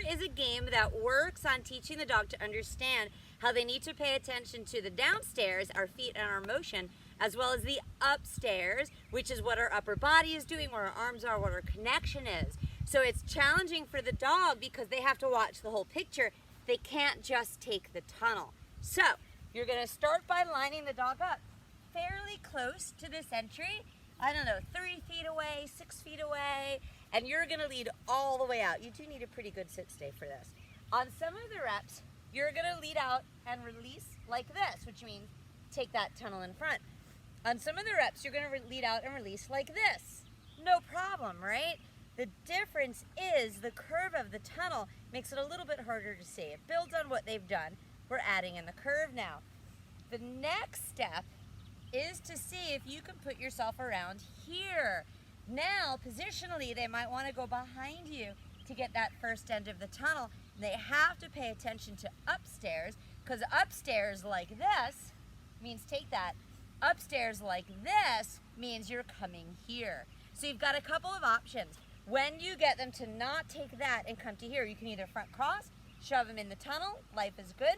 is a game that works on teaching the dog to understand how they need to pay attention to the downstairs, our feet and our motion, as well as the upstairs, which is what our upper body is doing, where our arms are, what our connection is. So it's challenging for the dog because they have to watch the whole picture. They can't just take the tunnel. So you're going to start by lining the dog up fairly close to this entry. I don't know, 3 feet away, 6 feet away, and you're going to lead all the way out. You do need a pretty good sit stay for this. On some of the reps, you're going to lead out and release like this, which means take that tunnel in front. On some of the reps, you're going to lead out and release like this. No problem, right? The difference is the curve of the tunnel makes it a little bit harder to see. It builds on what they've done. We're adding in the curve now. The next step is to see if you can put yourself around here. Now, positionally, they might want to go behind you to get that first end of the tunnel. They have to pay attention to upstairs, because upstairs like this means take that. Upstairs like this means you're coming here. So you've got a couple of options. When you get them to not take that and come to here, you can either front cross, shove them in the tunnel, life is good,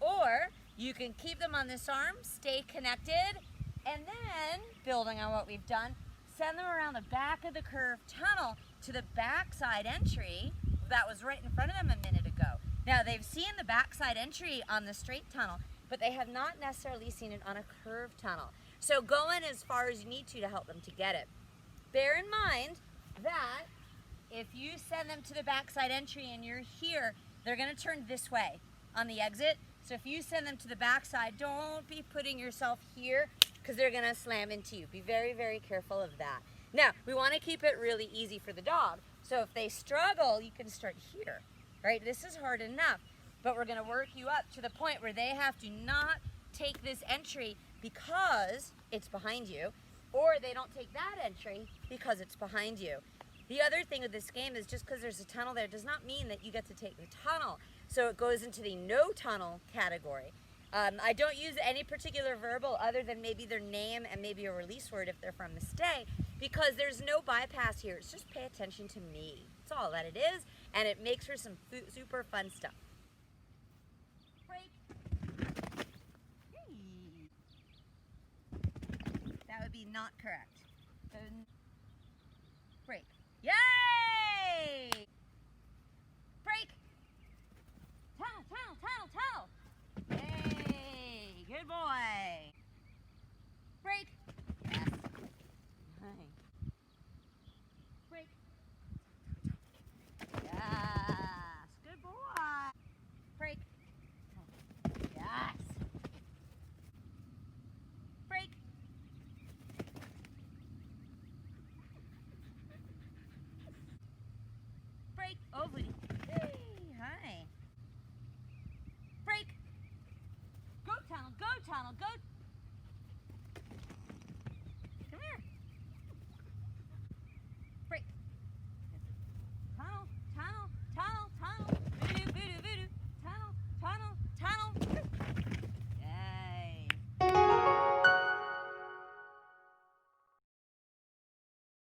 or you can keep them on this arm, stay connected, and then, building on what we've done, send them around the back of the curved tunnel to the backside entry that was right in front of them a minute ago. Now, they've seen the backside entry on the straight tunnel, but they have not necessarily seen it on a curved tunnel. So go in as far as you need to help them to get it. Bear in mind that if you send them to the backside entry and you're here, they're going to turn this way on the exit. So if you send them to the backside, don't be putting yourself here because they're going to slam into you. Be very, very careful of that. Now, we want to keep it really easy for the dog. So if they struggle, you can start here, right? This is hard enough, but we're going to work you up to the point where they have to not take this entry because it's behind you, or they don't take that entry because it's behind you. The other thing with this game is just because there's a tunnel there does not mean that you get to take the tunnel. So it goes into the no tunnel category. I don't use any particular verbal other than maybe their name and maybe a release word if they're from the stay, because there's no bypass here. It's just pay attention to me. That's all that it is, and it makes for some super fun stuff. Break. Hey. That would be not correct. So, break.